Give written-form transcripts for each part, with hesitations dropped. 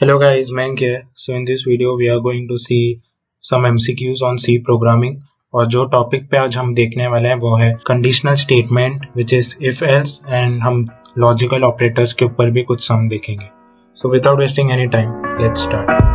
Hello guys, Mank here. So in this video we are going to see some MCQs on C programming और जो topic पे आज हम देखने वाले हैं वो है conditional statement which is if else and हम लॉजिकल ऑपरेटर्स के ऊपर भी कुछ सम देखेंगे. So without wasting any time let's start.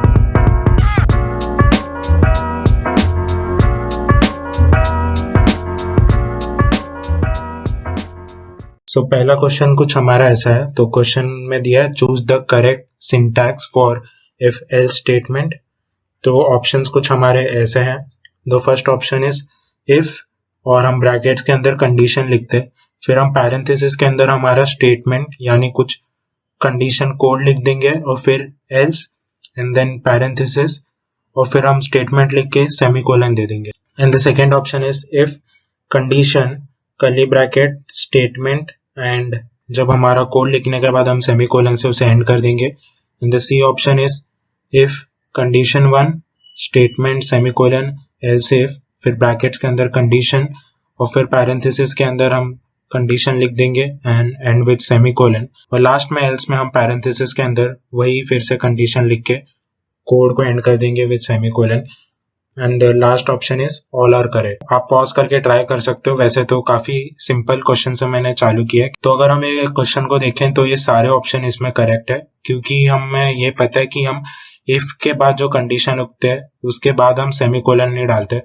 So पहला क्वेश्चन कुछ हमारा ऐसा है. तो क्वेश्चन में दिया है choose the correct syntax for if else statement. तो ऑप्शंस कुछ हमारे ऐसे हैं. The first option is if और हम ब्रैकेट्स के अंदर कंडीशन लिखते, फिर हम पैरेंथेसिस के अंदर हमारा स्टेटमेंट यानी कुछ कंडीशन कोड लिख देंगे और फिर एल्स एंड देन पैरेंथेसिस और फिर हम स्टेटमेंट लिख के सेमीकोलन दे देंगे. And the second option is if condition curly bracket statement and जब हमारा कोड लिखने के बाद हम सेमीकोलन से उसे एंड कर देंगे. And the C option is if condition 1 statement semicolon else if फिर ब्रैकेट्स के अंदर कंडीशन और फिर पैरेंथेसिस के अंदर हम कंडीशन लिख देंगे एंड एंड विद सेमीकोलन और लास्ट में एल्स में हम पैरेंथेसिस के अंदर वही फिर से कंडीशन लिख के कोड को एंड कर देंगे with semicolon. And last option is all are correct. आप पॉज करके ट्राई कर सकते हो. वैसे तो काफी सिंपल क्वेश्चन से मैंने चालू किया है. तो अगर हम ये क्वेश्चन को देखें तो ये सारे ऑप्शन इसमें करेक्ट है क्योंकि हमें ये पता है कि हम इफ के बाद जो कंडीशन उगते हैं उसके बाद हम सेमीकोलन नहीं डालते.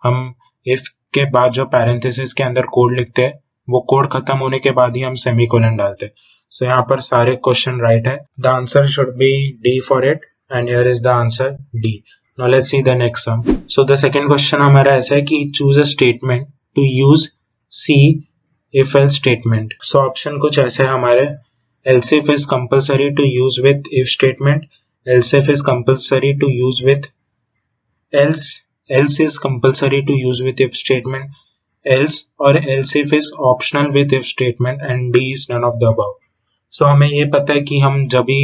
हम इफ के बाद जो पैरेंथेसिस के अंदर कोड लिखते हैं वो कोड खत्म होने के बाद ही हम सेमीकोलन डालते. सो यहाँ पर सारे क्वेश्चन राइट है. The answer should B D for it and here is the answer D. Now let's see the next sum. So the second question हमारा ऐसा है कि choose a statement to use C if else statement. So option कुछ ऐसे है हमारे. else if is compulsory to use with if statement. else if is compulsory to use with else. else is compulsory to use with if statement. else और else if is optional with if statement and D is none of the above. So हमें ये पता है कि हम जब भी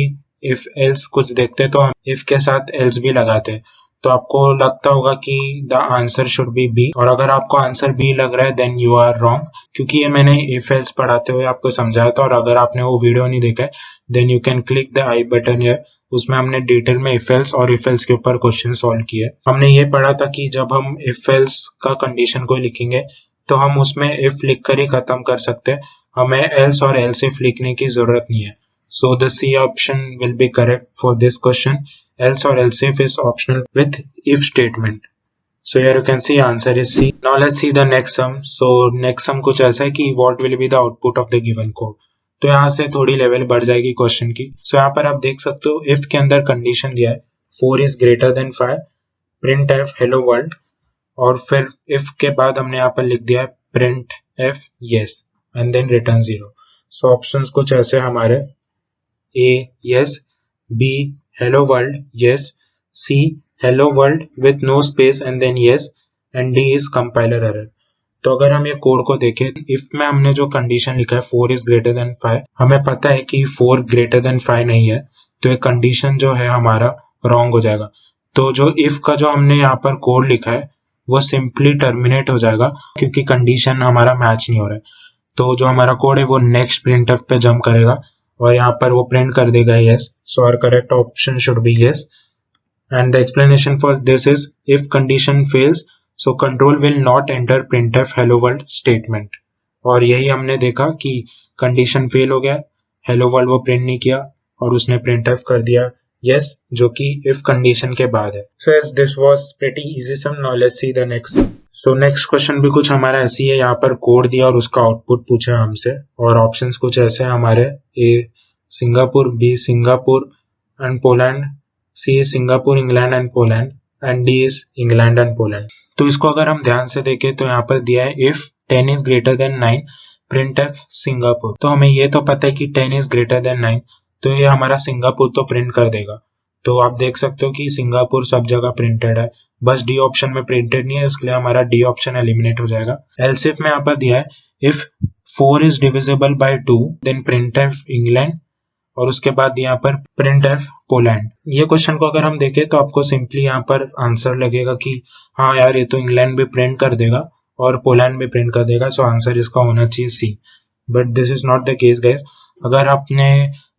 if else कुछ देखते हैं तो हम if के साथ else भी लगाते हैं. तो आपको लगता होगा कि the answer should be B और अगर आपको आंसर बी लग रहा है देन यू आर रॉन्ग क्योंकि ये मैंने इफ एल्स पढ़ाते हुए आपको समझाया था. और अगर आपने वो वीडियो नहीं देखा है then you can click the I button here. उसमें हमने डिटेल में इफ एल्स और इफ एल्स के ऊपर क्वेश्चन सॉल्व किए. हमने ये पढ़ा था कि जब हम इफ एल्स का कंडीशन को लिखेंगे तो हम उसमें इफ लिख कर ही खत्म कर सकते हैं. हमें एल्स और एल्स इफ लिखने की जरूरत नहीं है. So the C option will be correct for this question. Else or else if is optional with if statement. So here you can see answer is C. Now let's see the next sum. So next sum कुछ ऐसा है कि what will be the output of the given code. तो यहाँ से थोड़ी level बढ़ जाएगी क्वेश्चन की. So यहाँ पर आप देख सकते हो if के अंदर कंडीशन दिया है 4 is greater than 5, print f hello world और फिर if के बाद हमने यहाँ पर लिख दिया है print f yes and then return 0. So options कुछ ऐसे हमारे A yes, B hello world yes, C hello world with no space and then yes and D is compiler error. तो अगर हम ये कोड को देखें if में हमने जो कंडीशन लिखा है 4 is greater than 5 हमें पता है कि 4 greater than 5 नहीं है तो ये कंडीशन जो है हमारा रॉन्ग हो जाएगा. तो जो if का जो हमने यहाँ पर कोड लिखा है वो सिंपली टर्मिनेट हो जाएगा क्योंकि कंडीशन हमारा मैच नहीं हो रहा है. तो जो हमारा कोड है वो नेक्स्ट printf पे जंप करेगा और यहाँ पर वो प्रिंट कर देगा yes. So our correct option should be yes. And the explanation for this is if condition fails, so control will not enter printf hello world statement. और यही हमने देखा कि कंडीशन फेल हो गया, hello world वो प्रिंट नहीं किया और उसने printf कर दिया yes जो कि if कंडीशन के बाद है. So yes, this was pretty easy sum. Now let's see the next one. So next question भी कुछ हमारा ऐसी है. यहाँ पर कोड दिया और उसका आउटपुट पूछा हमसे और ऑप्शंस कुछ ऐसे हैं हमारे. A Singapore, B Singapore and Poland, C Singapore England and Poland and D is England and Poland. तो इसको अगर हम ध्यान से देखें तो यहाँ पर दिया है if 10 is greater than 9 printf Singapore. तो हमें ये तो पता है कि 10 is greater than 9 तो ये हमारा सिंगापुर तो प्रिंट कर देगा. तो आप देख सकते हो कि सिंगापुर सब जगह प्रिंटेड है, बस डी ऑप्शन में प्रिंटेड नहीं है इसलिए हमारा डी ऑप्शन एलिमिनेट हो जाएगा. एल्स इफ में यहाँ पर दिया है if 4 is divisible by 2 then printf England और उसके बाद यहाँ पर printf पोलैंड. ये क्वेश्चन को अगर हम देखें तो आपको सिंपली यहाँ पर आंसर लगेगा कि हाँ यार ये तो इंग्लैंड भी प्रिंट कर देगा और पोलैंड भी प्रिंट कर देगा. सो आंसर इसका होना चाहिए C. But this is not the case guys. अगर आपने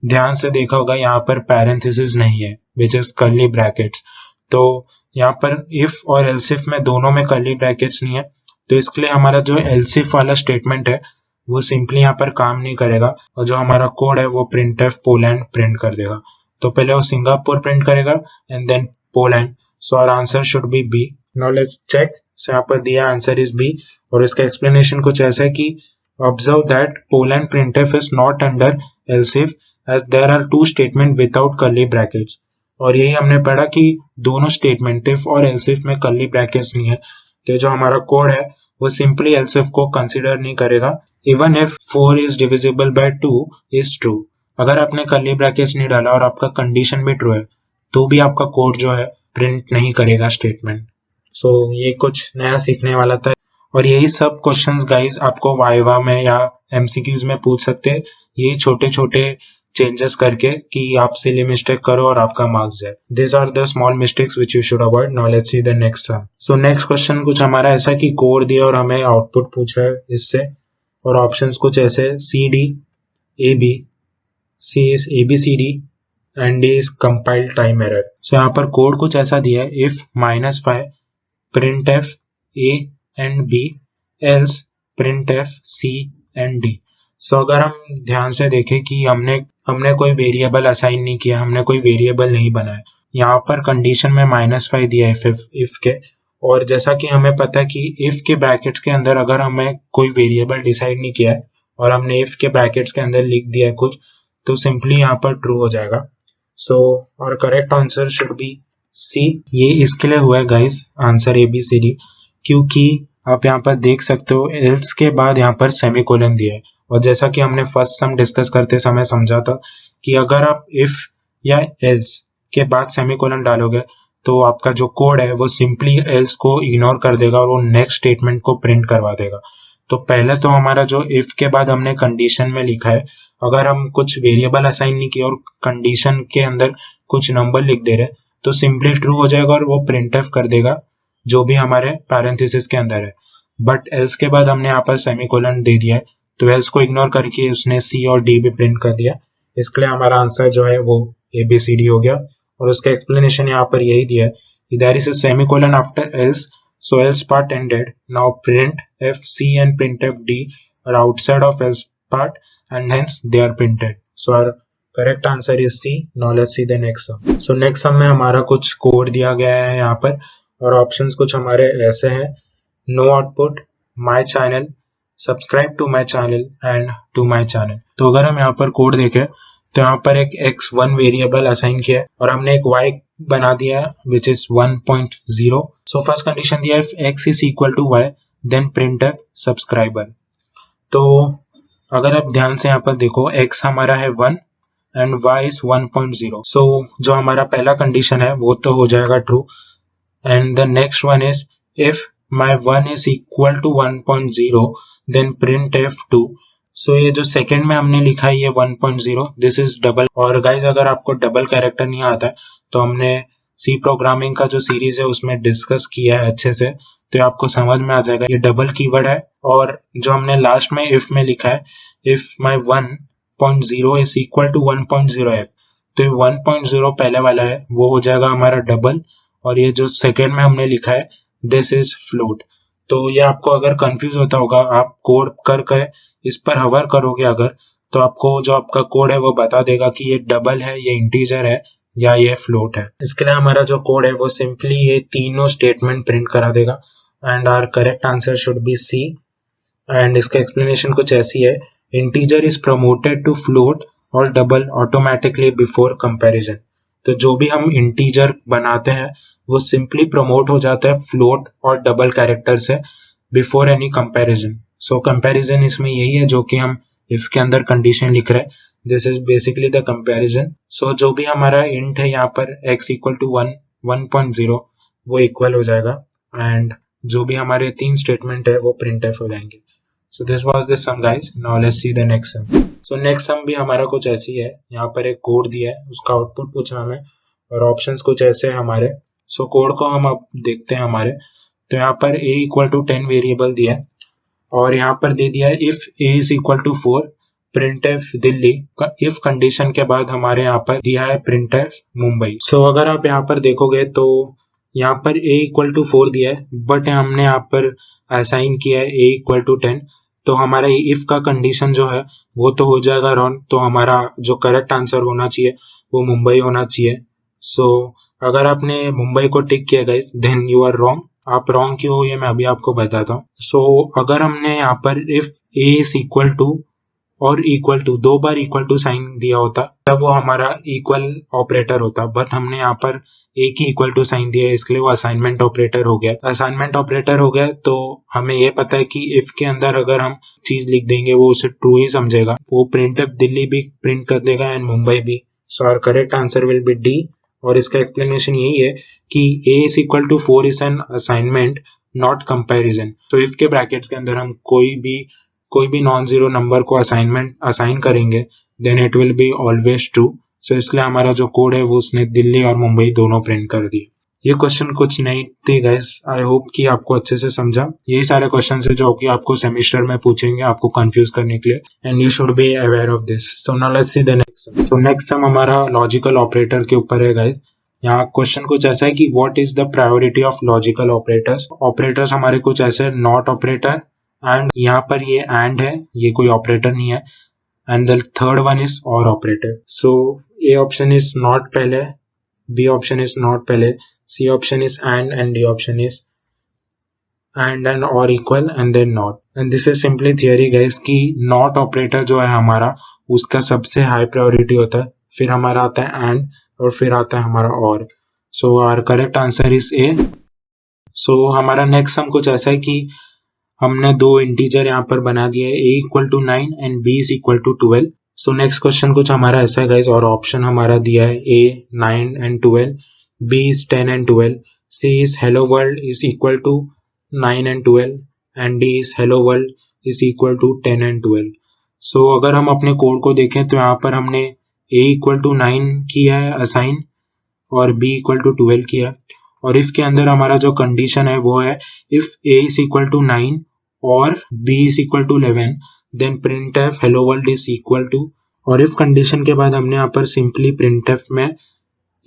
ध्यान से देखा होगा यहाँ पर पैरेंथेसिस नहीं है, विच इज कर्ली ब्रैकेट्स। तो यहाँ पर इफ और एल्सिफ में दोनों में कर्ली ब्रैकेट्स नहीं है, तो इसके लिए हमारा जो एल्सिफ वाला स्टेटमेंट है वो सिंपली यहाँ पर काम नहीं करेगा, और जो हमारा कोड है वो printf पोलैंड प्रिंट कर देगा। तो पहले वो सिंगापुर प्रिंट करेगा and then Poland. So our answer should be B. Now let's check. So यहाँ पर दिया आंसर इज बी, और इसका एक्सप्लेनेशन कुछ ऐसा है कि observe that Poland printf is not under else if as there are two statement without curly brackets। और यही हमने पढ़ा कि दोनों स्टेटमेंट इफ और एल्सिफ में कर्ली ब्रैकेट्स नहीं है, तो जो हमारा कोड है वो सिंपली एल्सिफ को कंसीडर नहीं करेगा even if 4 is divisible by 2 is true. अगर आपने कर्ली ब्रैकेट्स नहीं डाला और आपका कंडीशन भी ट्रू है तो भी आपका कोड जो है प्रिंट नहीं करेगा स्टेटमेंट। सो ये कुछ नया सीखने वाला था, और यही सब क्वेश्चंस गाइस आपको वाइवा में या एमसीक्यूज में पूछ सकते हैं, यही छोटे छोटे चेंजेस करके कि आप सिली मिस्टेक करो और आपका मार्क्स जाए। This are the small mistakes which you should avoid. Now let's see the next sum. So next question कुछ हमारा ऐसा कि कोड दिया और हमें आउटपुट पूछ रहा है इससे, और ऑप्शंस कुछ ऐसे C D A B, C is A B C D and D is compiled time error. So यहाँ पर कोड कुछ ऐसा दिया है, if -5 printf A and B else printf C and D. So अगर हम ध्यान से देखें कि हमने कोई वेरिएबल असाइन नहीं किया, हमने कोई वेरिएबल नहीं बनाया, यहाँ पर कंडीशन में -5 दिया है इफ के, और जैसा कि हमें पता है कि इफ के ब्रैकेट्स के अंदर अगर हमें कोई वेरिएबल डिसाइड नहीं किया है और हमने इफ के ब्रैकेट्स के अंदर लिख दिया है कुछ, तो सिंपली यहाँ पर ट्रू हो जाएगा। सो और correct answer should be C. ये इसके लिए हुआ है गाइस आंसर ABCD, क्योंकि आप यहाँ पर देख सकते हो एल्स के बाद यहाँ पर सेमीकोलन दिया है, और जैसा कि हमने फर्स्ट सम डिस्कस करते समय समझा था कि अगर आप इफ या एल्स के बाद सेमीकोलन डालोगे तो आपका जो कोड है वो सिंपली एल्स को इग्नोर कर देगा और वो नेक्स्ट स्टेटमेंट को प्रिंट करवा देगा। तो पहले तो हमारा जो इफ के बाद हमने कंडीशन में लिखा है, अगर हम कुछ वेरिएबल असाइन नहीं किए और कंडीशन के अंदर कुछ नंबर लिख दे रहे तो सिंपली ट्रू हो जाएगा और वो प्रिंट एफ कर देगा जो भी हमारे पैरेंथेसिस के अंदर है। बट एल्स के बाद हमने यहाँ पर सेमीकोलन दे दिया है, तो एल्स को इग्नोर करके उसने सी और डी भी प्रिंट कर दिया। इसके लिए हमारा आंसर जो है वो ABCD हो गया, और उसका एक्सप्लेनेशन यहाँ पर यही दिया है, there is a semicolon after else, so else part ended, now printf C and printf D are outside of else part and hence they are printed. So our correct answer is C. Now let's see the next sum. So next sum में हमारा कुछ code दिया गया है यहाँ पर, और options कुछ हमारे ऐसे हैं, no output, my channel, subscribe to my channel and to my channel. तो अगर हम यहाँ पर कोड देखें तो यहाँ पर एक x1 वेरिएबल असाइन किया है और हमने एक y बना दिया है which is 1.0। So first condition दिया है x is equal to y, then printf subscriber. तो अगर आप ध्यान से यहाँ पर देखो x हमारा है 1 एंड y इज 1.0। सो जो हमारा पहला कंडीशन है वो तो हो जाएगा true, and the next one is if my 1 is equal to 1.0 then print f2। सो ये जो सेकंड में हमने लिखा है ये 1.0, दिस इज डबल। और गाइज अगर आपको डबल कैरेक्टर नहीं आता है तो हमने सी प्रोग्रामिंग का जो सीरीज है उसमें डिस्कस किया है अच्छे से, तो आपको समझ में आ जाएगा ये डबल कीवर्ड है। और जो हमने लास्ट में इफ में लिखा है, if my 1.0 is equal to 1.0f, तो ये 1.0 पहले वाला है वो हो जाएगा हमारा डबल, और ये जो सेकंड में हमने लिखा है दिस इज फ्लोट। तो ये आपको अगर कंफ्यूज होता होगा, आप कोड करके इस पर हवर करोगे अगर, तो आपको जो आपका कोड है वो बता देगा कि ये डबल है, ये इंटीजर है या ये फ्लोट है। इसके लिए हमारा जो कोड है वो सिंपली ये तीनों स्टेटमेंट प्रिंट करा देगा, and our correct answer should be C. And इसका एक्सप्लेनेशन कुछ ऐसी है, integer is promoted to float और डबल ऑटोमेटिकली बिफोर कंपैरिजन। तो जो भी हम इंटीजर बनाते हैं वो सिंपली प्रमोट हो जाता है फ्लोट और डबल कैरेक्टर से बिफोर एनी कंपैरिजन। सो कंपैरिजन इसमें यही है जो कि हम इफ के अंदर कंडीशन लिख रहे हैं, this is basically the comparison. So जो भी हमारा इंट है यहाँ पर x इक्वल टू 1.0 वो इक्वल हो जाएगा, एंड जो भी हमारे तीन स्टेटमेंट है वो प्रिंट एफ हो जाएंगे। So this was the sum guys. Now let's see the next sum. So next sum भी हमारा कुछ ऐसी है, यहाँ पर एक कोड दिया है उसका आउटपुट पूछना हमें, और ऑप्शंस कुछ ऐसे हैं हमारे। सो कोड को हम अब देखते हैं हमारे, तो यहाँ पर a इक्वल टू 10 वेरिएबल दिया है, और यहाँ पर दे दिया है if a is equal to 4 printf Delhi if condition के बाद हमारे यहाँ पर दिया है printf मुंबई। सो अगर आप यहाँ पर देखोगे तो यहाँ पर a इक्वल टू 4 दिया है, बट हमने यहाँ पर असाइन किया है a इक्वल टू 10, तो हमारा इफ का कंडीशन जो है वो तो हो जाएगा रॉन्ग, तो हमारा जो करेक्ट आंसर होना चाहिए वो मुंबई होना चाहिए। सो अगर आपने मुंबई को टिक किया guys then you are wrong. आप रॉन्ग क्यों हो ये मैं अभी आपको बताता हूँ। सो अगर हमने यहाँ पर if a is equal to और इक्वल टू 2 बार इक्वल टू साइन दिया होता तब वो हमारा इक्वल ऑपरेटर होता, बट हमने यहाँ पर एक ही इक्वल टू साइन दिया है इसलिए वो असाइनमेंट ऑपरेटर हो गया। असाइनमेंट ऑपरेटर हो गया तो हमें ये पता है कि इफ के अंदर अगर हम चीज लिख देंगे वो उसे ट्रू ही समझेगा, वो प्रिंटफ दिल्ली भी प्रिंट कर देगा एंड मुंबई भी। So our correct answer will be D, और इसका एक्सप्लेनेशन यही है कि a is equal to 4 is an assignment not comparison. तो इफ के ब्रैकेट्स के अंदर हम कोई भी नॉन जीरो नंबर को असाइन करेंगे then it will be always true. So इसलिए हमारा जो कोड है वो उसने दिल्ली और मुंबई दोनों प्रिंट कर दिए। ये क्वेश्चन कुछ नहीं थे गाइस, आई होप कि आपको अच्छे से समझा। यही सारे क्वेश्चन है जो कि आपको सेमेस्टर में पूछेंगे आपको कंफ्यूज करने के लिए, and you should be aware of this. So now let's see the next सम। तो नेक्स्ट सम हमारा लॉजिकल ऑपरेटर के ऊपर है गाइस। यहाँ क्वेश्चन कुछ ऐसा है कि what is the priority of logical operators. Operators हमारे कुछ ऐसे नॉट ऑपरेटर, एंड यहाँ पर ये एंड है, ये कोई ऑपरेटर नहीं है, and the third one is or operator. So A option is not पहले, बी ऑप्शन इज नॉट पहले, C option is and D option is and or equal and then not. And this is simply theory guys कि not operator जो है हमारा उसका सबसे high priority होता है, फिर हमारा आता है एंड, और फिर आता है हमारा or. So our correct answer is A. So हमारा नेक्स्ट सम कुछ ऐसा है कि हमने दो इंटीजर यहाँ पर बना दिया है, a equal to 9 and b is equal to 12। So next question कुछ हमारा ऐसा है गाइस, और ऑप्शन हमारा दिया है a 9 and 12, b is 10 and 12, c is hello world is equal to 9 and 12, and d is hello world is equal to 10 and 12। सो अगर हम अपने कोड को देखें तो यहाँ पर हमने a इक्वल टू 9 किया है असाइन और b इक्वल टू 12 किया है, और इफ के अंदर हमारा जो कंडीशन है वो है if a is equal to 9 और b is equal to 11 then printf hello world is equal to, और if कंडीशन के बाद हमने यहाँ पर सिंपली printf में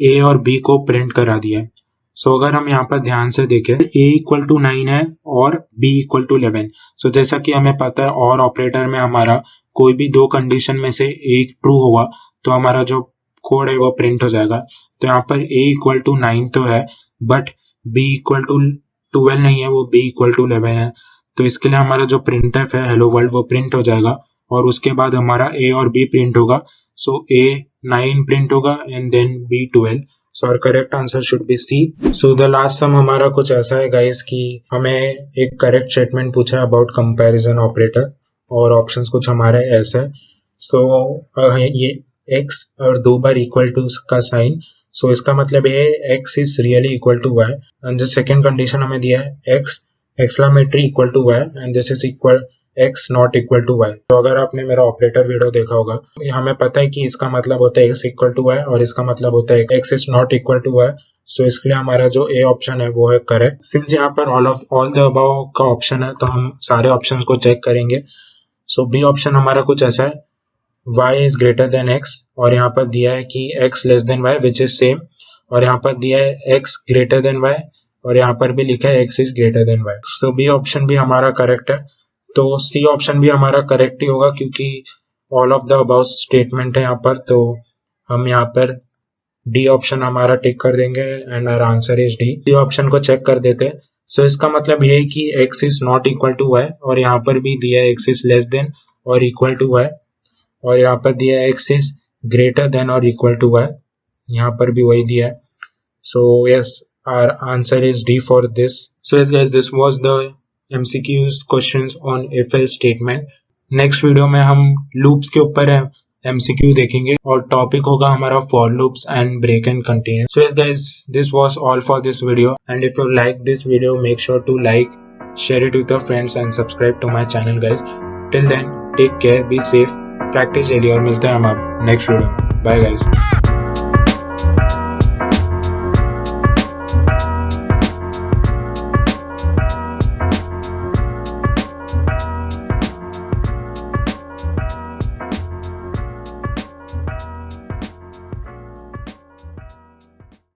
a और b को प्रिंट करा दिया है। सो अगर हम यहाँ पर ध्यान से देखें a इक्वल टू 9 है और b इक्वल टू 11। सो जैसा कि हमें पता है और ऑपरेटर में हमारा कोई भी दो कंडीशन में से एक ट्रू हुआ तो हमारा जो कोड है वो प्रिंट हो जाएगा। तो यहाँ पर a इक्वल टू 9 तो है बट b इक्वल टू 12 नहीं है, वो b इक्वल टू 11 है, तो इसके लिए हमारा जो प्रिंटफ है हेलो वर्ल्ड वो प्रिंट हो जाएगा, और उसके बाद हमारा a और b प्रिंट होगा। सो a 9 प्रिंट होगा and then b 12। So our correct answer should be C. So the last sum हमारा कुछ ऐसा है गाइस कि हमें एक करेक्ट स्टेटमेंट पूछा है अबाउट कंपैरिजन ऑपरेटर, और ऑप्शंस कुछ हमारे ऐसे है। सो ये x और 2 बार इक्वल टू का साइन, सो इसका मतलब है x is really equal to y, and जो सेकंड कंडीशन हमें दिया है x exclamatory equal to y and this is equal x not equal to y। तो अगर आपने मेरा ऑपरेटर वीडियो देखा होगा हमें पता है कि इसका मतलब होता है x इक्वल टू y और इसका मतलब होता है x is not equal to y। So इसके लिए हमारा जो a ऑप्शन है वो है करेक्ट। सिंस यहाँ पर ऑल द अबव का ऑप्शन है तो हम सारे ऑप्शंस को चेक करेंगे। सो b ऑप्शन हमारा कुछ ऐसा है y is greater then x, और यहाँ पर दिया है कि x less than y which is same, और यहाँ पर दिया है x ग्रेटर देन y, और यहाँ पर भी लिखा है x is greater than y। So B option भी हमारा करेक्ट है। तो सी ऑप्शन भी हमारा करेक्ट ही होगा क्योंकि all of the about statement है यहाँ पर, तो हम यहाँ पर डी ऑप्शन हमारा टिक कर देंगे and our answer is D. D option को चेक कर देते हैं। सो इसका मतलब ये है कि x is not equal to y, और यहाँ पर भी दिया है x इज लेस देन और इक्वल टू y, और यहाँ पर दिया है x इज ग्रेटर देन और इक्वल टू y, यहाँ पर भी वही दिया है। So yes our answer is D for this. So yes guys, this was the MCQs questions on if else statement. Next video में हम loops के ऊपर MCQ देखेंगे और टॉपिक होगा हमारा for loops and break and continue. So yes guys, this was all for this video, and if you like this video make sure to like, share it with your friends and subscribe to my channel guys. Till then take care, be safe, practice daily, और मिलते हैं हम अब next video. Bye guys.